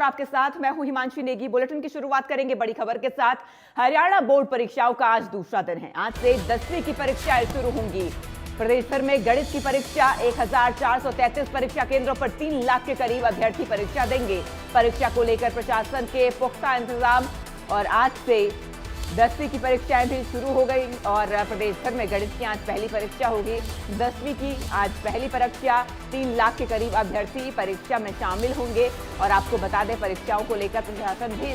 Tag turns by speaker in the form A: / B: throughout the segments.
A: और आपके साथ मैं हूं हिमांशी नेगी। बुलेटिन की शुरुआत करेंगे बड़ी खबर के साथ। हरियाणा बोर्ड परीक्षाओं का आज दूसरा दिन है। आज से 10वीं की परीक्षाएं शुरू होंगी। प्रदेश भर में गणित की परीक्षा 1433 परीक्षा केंद्रों पर 3 लाख के करीब अभ्यर्थी परीक्षा देंगे। परीक्षा को लेकर प्रशासन के पुख्ता इंतजाम और आज से 10वीं की परीक्षाएं भी शुरू हो गई और प्रदेश भर में गणित की आज पहली परीक्षा होगी। 10वीं की आज पहली परीक्षा 3 लाख के करीब अभ्यर्थी परीक्षा में शामिल होंगे। और आपको बता दें, परीक्षाओं को लेकर प्रशासन भी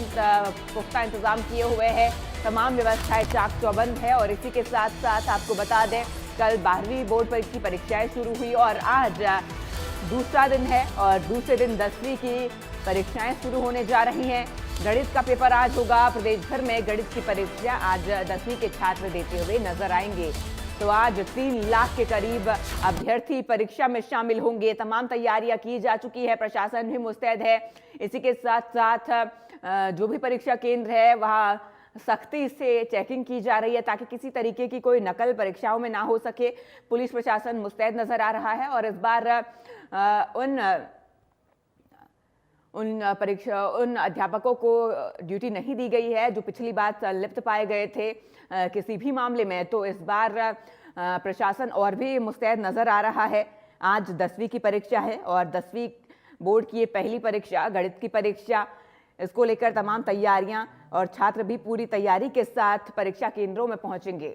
A: पुख्ता इंतजाम किए हुए हैं। तमाम व्यवस्थाएं चाक चौबंद है। और इसी के साथ साथ आपको बता दें, कल 12वीं बोर्ड की परीक्षाएं शुरू हुई और आज दूसरा दिन है और दूसरे दिन 10वीं की परीक्षाएं शुरू होने जा रही हैं। गणित का पेपर आज होगा। प्रदेश भर में गणित की परीक्षा आज 10वीं के छात्र देते हुए नजर आएंगे। तो आज 3 लाख के करीब अभ्यर्थी परीक्षा में शामिल होंगे। तमाम तैयारियां की जा चुकी है, प्रशासन भी मुस्तैद है। इसी के साथ साथ जो भी परीक्षा केंद्र है वहां सख्ती से चेकिंग की जा रही है ताकि किसी तरीके की कोई नकल परीक्षाओं में ना हो सके। पुलिस प्रशासन मुस्तैद नजर आ रहा है और इस बार उन अध्यापकों को ड्यूटी नहीं दी गई है जो पिछली बार लिप्त पाए गए थे किसी भी मामले में। तो इस बार प्रशासन और भी मुस्तैद नजर आ रहा है। आज 10वीं की परीक्षा है और 10वीं बोर्ड की ये पहली परीक्षा गणित की परीक्षा, इसको लेकर तमाम तैयारियां और छात्र भी पूरी तैयारी के साथ परीक्षा केंद्रों में पहुंचेंगे।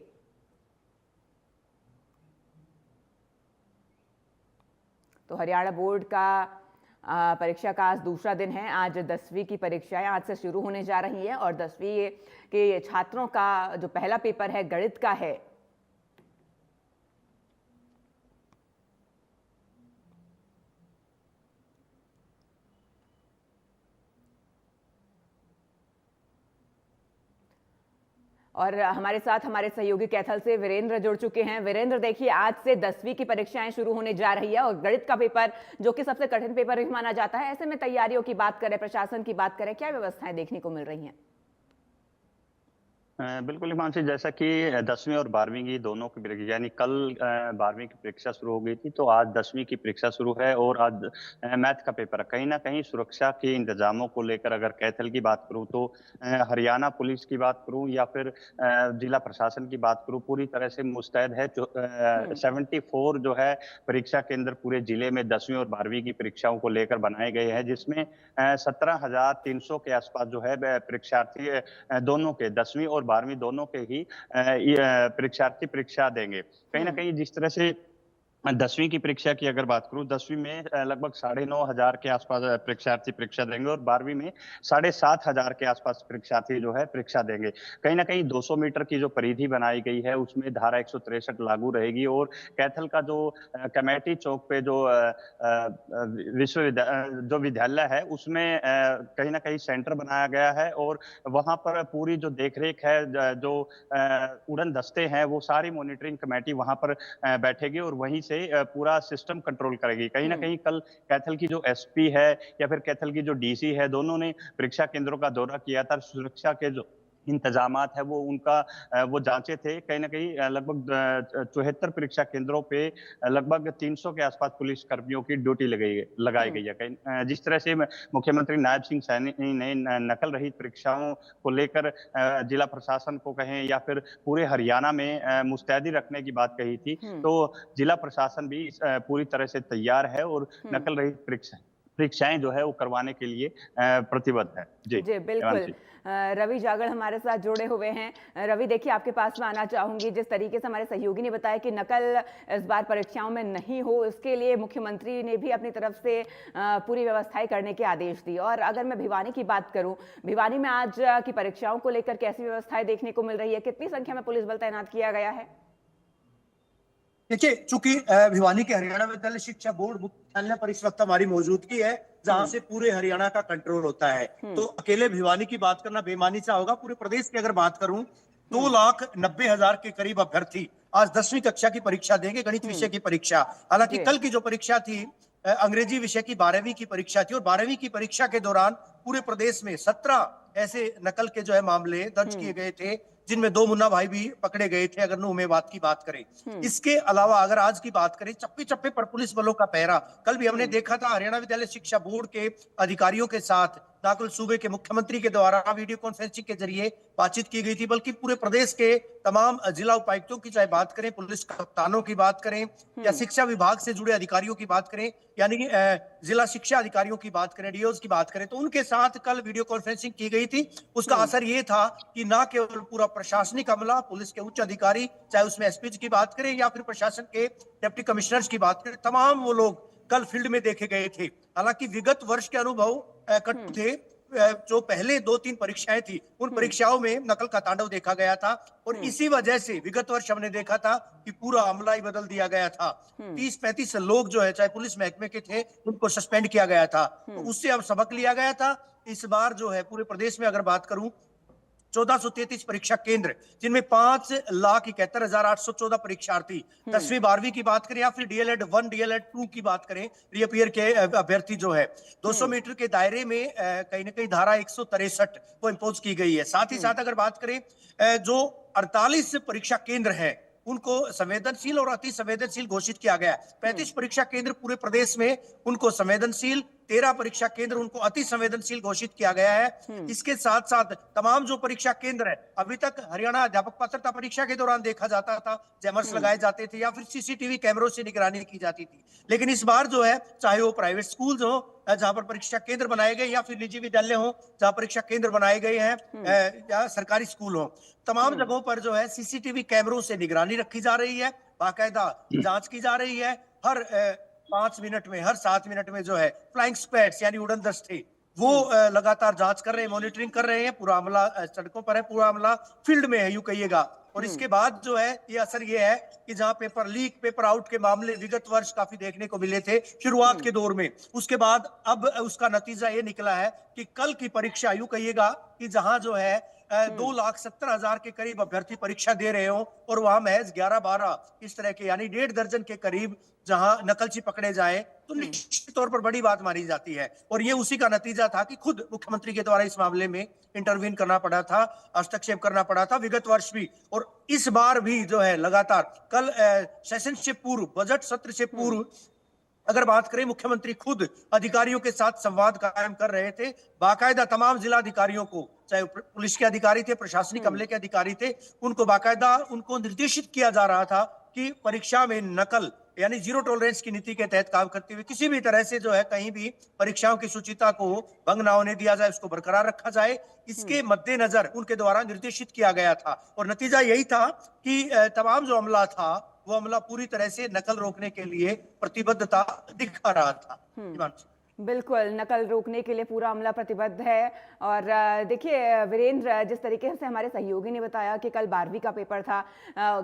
A: तो हरियाणा बोर्ड का परीक्षा का आज दूसरा दिन है। आज 10वीं की परीक्षाएं आज से शुरू होने जा रही हैं और 10वीं के छात्रों का जो पहला पेपर है गणित का है। और हमारे साथ हमारे सहयोगी कैथल से वीरेंद्र जुड़ चुके हैं। वीरेंद्र, देखिए, आज से 10वीं की परीक्षाएं शुरू होने जा रही है और गणित का पेपर जो कि सबसे कठिन पेपर भी माना जाता है, ऐसे में तैयारियों की बात करें, प्रशासन की बात करें, क्या व्यवस्थाएं देखने को मिल रही हैं?
B: बिल्कुल हिमांशी, जैसा कि 10वीं और 12वीं की दोनों की परीक्षा, यानी कल 12वीं की परीक्षा शुरू हो गई थी, तो आज 10वीं की परीक्षा शुरू है और आज मैथ का पेपर है। कहीं ना कहीं सुरक्षा के इंतजामों को लेकर अगर कैथल की बात करूं तो हरियाणा पुलिस की बात करूं या फिर जिला प्रशासन की बात करूं, पूरी तरह से मुस्तैद है। 74 जो है परीक्षा केंद्र पूरे जिले में 10वीं और 12वीं की परीक्षाओं को लेकर बनाए गए हैं, जिसमें 17,300 के आसपास जो है परीक्षार्थी दोनों के 10वीं और 12वीं दोनों के ही परीक्षार्थी परीक्षा देंगे। कहीं ना कहीं जिस तरह से 10वीं की परीक्षा की अगर बात करूं, 10वीं में लगभग 9,500 के आसपास परीक्षार्थी परीक्षा देंगे और 12वीं में 7,500 के आसपास परीक्षार्थी जो है परीक्षा देंगे। कहीं ना कहीं 200 मीटर की जो परिधि बनाई गई है उसमें धारा 163 लागू रहेगी और कैथल का जो कमेटी चौक पे जो जो विद्यालय है उसमें कहीं ना कहीं सेंटर बनाया गया है और वहां पर पूरी जो देखरेख है, जो उड़न दस्ते हैं, वो सारी मॉनिटरिंग कमेटी वहां पर बैठेगी और वहीं से पूरा सिस्टम कंट्रोल करेगी। कहीं ना कहीं कल कैथल की जो एसपी है या फिर कैथल की जो डीसी है, दोनों ने परीक्षा केंद्रों का दौरा किया था। सुरक्षा के जो इंतजामात है वो उनका वो जांचे थे। कहीं ना कहीं लगभग 74 परीक्षा केंद्रों पे लगभग 300 के आसपास पुलिस कर्मियों की ड्यूटी लगाई गई है। कहीं जिस तरह से मुख्यमंत्री नायब सिंह सैनी ने नकल रहित परीक्षाओं को लेकर जिला प्रशासन को कहें या फिर पूरे हरियाणा में मुस्तैदी रखने की बात कही थी, तो जिला प्रशासन भी पूरी तरह से तैयार है और नकल रहित परीक्षाएं जो है वो करवाने के लिए प्रतिबद्ध है। जी
A: बिल्कुल। रवि जागड़ हमारे साथ जुड़े हुए हैं। रवि, देखिए, आपके पास में आना चाहूंगी। जिस तरीके से हमारे सहयोगी ने बताया कि नकल इस बार परीक्षाओं में नहीं हो, इसके लिए मुख्यमंत्री ने भी अपनी तरफ से पूरी व्यवस्थाएं करने के आदेश दिए। और अगर मैं भिवानी की बात करूं, भिवानी में आज की परीक्षाओं को लेकर कैसी व्यवस्थाएं देखने को मिल रही है? कितनी संख्या में पुलिस बल तैनात किया गया है?
C: देखिए, चूंकि भिवानी के हरियाणा विद्यालय शिक्षा बोर्ड मुख्यालय पर इस वक्त हमारी मौजूदगी है, जहां से पूरे हरियाणा का कंट्रोल होता है, तो अकेले भिवानी की बात करना बेईमानी सा होगा। पूरे प्रदेश की अगर बात करूं, 2,90,000 के करीब अभ्यर्थी आज 10वीं कक्षा की परीक्षा देंगे, गणित विषय की परीक्षा। हालांकि कल की जो परीक्षा थी अंग्रेजी विषय की 12वीं की परीक्षा थी और 12वीं की परीक्षा के दौरान पूरे प्रदेश में 17 ऐसे नकल के जो है मामले दर्ज किए गए थे, जिनमें 2 मुन्ना भाई भी पकड़े गए थे, अगर नूमेवाद की बात करें। इसके अलावा अगर आज की बात करें, चप्पे चप्पे पर पुलिस बलों का पहरा। कल भी हमने देखा था हरियाणा विद्यालय शिक्षा बोर्ड के अधिकारियों के साथ ना केवल सूबे के मुख्यमंत्री के द्वारा वीडियो कॉन्फ्रेंसिंग के जरिए बातचीत की गई थी, बल्कि पूरे प्रदेश के तमाम जिला उपायुक्तों की चाहे बात करें, पुलिस कप्तानों की बात करें या शिक्षा विभाग से जुड़े अधिकारियों की बात करें, यानी कि जिला शिक्षा अधिकारियों की बात करें, डीओज की बात करें, तो उनके साथ कल वीडियो कॉन्फ्रेंसिंग की गई थी। उसका असर ये था कि ना केवल पूरा प्रशासनिक अमला, पुलिस के उच्च अधिकारी, चाहे उसमें एसपी की बात करें या फिर प्रशासन के डिप्टी कमिश्नर्स की बात करें, तमाम वो लोग कल फील्ड में देखे गए थे। हालांकि विगत वर्ष के अनुभव कट थे। जो पहले 2-3 परीक्षाएं थी, उन परीक्षाओं में नकल का तांडव देखा गया था और इसी वजह से विगत वर्ष हमने देखा था कि पूरा अमला ही बदल दिया गया था। 30-35 लोग जो है, चाहे पुलिस महकमे के थे, उनको सस्पेंड किया गया था। तो उससे अब सबक लिया गया था। इस बार जो है पूरे प्रदेश में अगर बात करूं, 1433 परीक्षा केंद्र, जिनमें 5,71,814 परीक्षार्थी 10वीं 12वीं की बात करें या फिर डीएलएड 1 डीएलएड 2 की बात करें, रीअपियर के अभ्यर्थी जो है 200 मीटर के दायरे में कहीं ना कहीं धारा 163 को इम्पोज की गई है। साथ ही साथ अगर बात करें जो 48 परीक्षा केंद्र है, उनको संवेदनशील और अति संवेदनशील घोषित किया गया। 35 परीक्षा केंद्र पूरे प्रदेश में, उनको संवेदनशील, 13 परीक्षा केंद्र उनको अति संवेदनशील घोषित किया गया है। इसके साथ साथ तमाम जो परीक्षा केंद्र है, अभी तक हरियाणा अध्यापक पात्रता परीक्षा के दौरान देखा जाता था, जैमर्स लगाए जाते थे या फिर सीसीटीवी कैमरों से निगरानी की जाती थी। लेकिन इस बार जो है, चाहे वो प्राइवेट स्कूल हो जहां पर परीक्षा केंद्र बनाए गए या फिर निजी विद्यालय हो जहां परीक्षा केंद्र बनाए गए हैं, या सरकारी स्कूल हो, तमाम जगहों पर जो है सीसीटीवी कैमरों से निगरानी रखी जा रही है, बाकायदा जांच की जा रही है। हर 5 मिनट में, हर 7 मिनट में जो है फ्लाइंग स्क्वाड्स यानी उड़न दस्ते वो लगातार जांच कर रहे हैं, मॉनिटरिंग कर रहे हैं। पूरा अमला सड़कों पर है, पूरा अमला फील्ड में है, यूं कहिएगा। और इसके बाद जो है ये असर ये है कि जहां पेपर लीक, पेपर आउट के मामले विगत वर्ष काफी देखने को मिले थे शुरुआत के दौर में, उसके बाद अब उसका नतीजा ये निकला है कि कल की परीक्षा, यूं कहिएगा कि जहां जो है 2,70,000 के करीब अभ्यर्थी परीक्षा दे रहे हो और वहां महज 11-12 इस तरह के यानी 1.5 दर्जन के करीब जहां नकलची पकड़े जाए, तो निश्चित तौर पर बड़ी बात मानी जाती है। और ये उसी का नतीजा था कि खुद मुख्यमंत्री के द्वारा इस मामले में इंटरवीन करना पड़ा था, हस्तक्षेप करना पड़ा था विगत वर्ष भी और इस बार भी जो है लगातार। कल सेशन से पूर्व, बजट सत्र से पूर्व अगर बात करें, मुख्यमंत्री खुद अधिकारियों के साथ संवाद कायम कर रहे थे। बाकायदा तमाम जिला अधिकारियों को, चाहे पुलिस के अधिकारी थे, प्रशासनिक अमले के अधिकारी थे, उनको बाकायदा उनको निर्देशित किया जा रहा था कि परीक्षा में नकल यानी जीरो टॉलरेंस की नीति के तहत काम करते हुए किसी भी तरह से जो है कहीं भी परीक्षाओं की शुचिता को भंग ना होने दिया जाए, उसको बरकरार रखा जाए। इसके मद्देनजर उनके द्वारा निर्देशित किया गया था और नतीजा यही था कि तमाम जो अमला था, वो अमला पूरी तरह से नकल रोकने के लिए प्रतिबद्धता दिखा रहा था।
A: बिल्कुल, नकल रोकने के लिए पूरा अमला प्रतिबद्ध है। और देखिए वीरेंद्र, जिस तरीके से हमारे सहयोगी ने बताया कि कल 12वीं का पेपर था,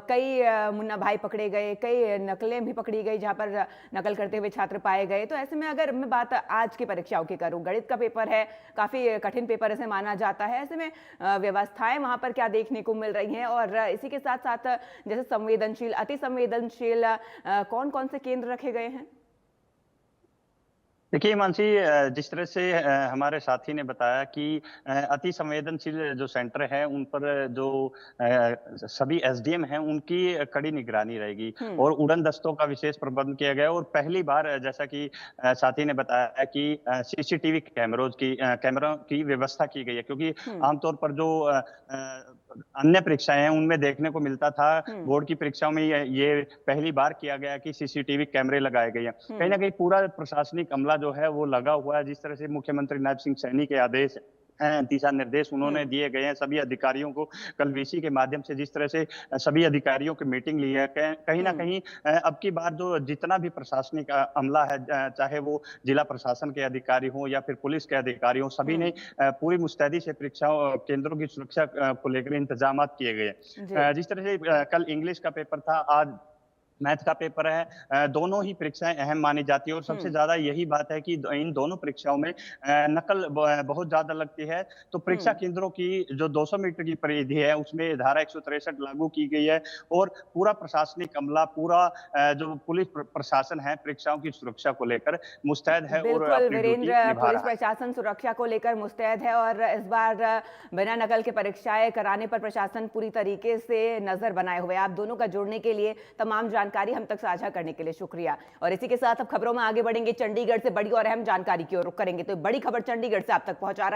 A: कई मुन्ना भाई पकड़े गए, कई नकलें भी पकड़ी गई जहां पर नकल करते हुए छात्र पाए गए। तो ऐसे में अगर मैं बात आज की परीक्षाओं की करूं, गणित का पेपर है, काफ़ी कठिन पेपर ऐसे माना जाता है, ऐसे में व्यवस्थाएं वहां पर क्या देखने को मिल रही हैं? और इसी के साथ साथ जैसे संवेदनशील, अति संवेदनशील कौन कौन से केंद्र रखे गए हैं?
B: देखिए मानसी, जिस तरह से हमारे साथी ने बताया कि अति संवेदनशील जो सेंटर है, उन पर जो सभी एसडीएम हैं, उनकी कड़ी निगरानी रहेगी और उड़न दस्तों का विशेष प्रबंध किया गया। और पहली बार, जैसा कि साथी ने बताया कि सीसीटीवी कैमरों की व्यवस्था की गई है, क्योंकि आमतौर पर जो अन्य परीक्षाएं हैं उनमें देखने को मिलता था, बोर्ड की परीक्षाओं में ये पहली बार किया गया कि सीसीटीवी कैमरे लगाए गए हैं। कहीं ना कहीं पूरा प्रशासनिक अमला जो है वो लगा हुआ है। जिस तरह से मुख्यमंत्री नायब सिंह सैनी के आदेश, दिशा निर्देश उन्होंने दिए गए हैं सभी अधिकारियों को। कल वीसी के माध्यम से जिस तरह से सभी अधिकारियों की मीटिंग ली है, कहीं ना कहीं अब की बार जो जितना भी प्रशासनिक अमला है, चाहे वो जिला प्रशासन के अधिकारी हो या फिर पुलिस के अधिकारी हो, सभी ने पूरी मुस्तैदी से परीक्षा केंद्रों की सुरक्षा को लेकर इंतजाम किए गए। जिस तरह से कल इंग्लिश का पेपर था, आज मैथ का पेपर है, दोनों ही परीक्षाएं अहम मानी जाती है और सबसे ज्यादा यही बात है कि इन दोनों परीक्षाओं में नकल बहुत ज्यादा लगती है। तो परीक्षा केंद्रों की जो 200 मीटर की परिधि है, उसमें धारा 163 लागू की गई है और पूरा प्रशासनिक अमला, पूरा जो पुलिस प्रशासन है, परीक्षाओं की सुरक्षा को लेकर मुस्तैद है। और
A: वीरेंद्र, पुलिस प्रशासन सुरक्षा को लेकर मुस्तैद है और इस बार बिना नकल के परीक्षाएं कराने पर प्रशासन पूरी तरीके से नजर बनाए हुए। आप दोनों का जोड़ने के लिए तमाम जानकारी हम तक साझा करने के लिए शुक्रिया। और इसी के साथ अब खबरों में आगे बढ़ेंगे, चंडीगढ़ से बड़ी और अहम जानकारी की ओर रुख करेंगे। तो बड़ी खबर चंडीगढ़ से आप तक पहुंचा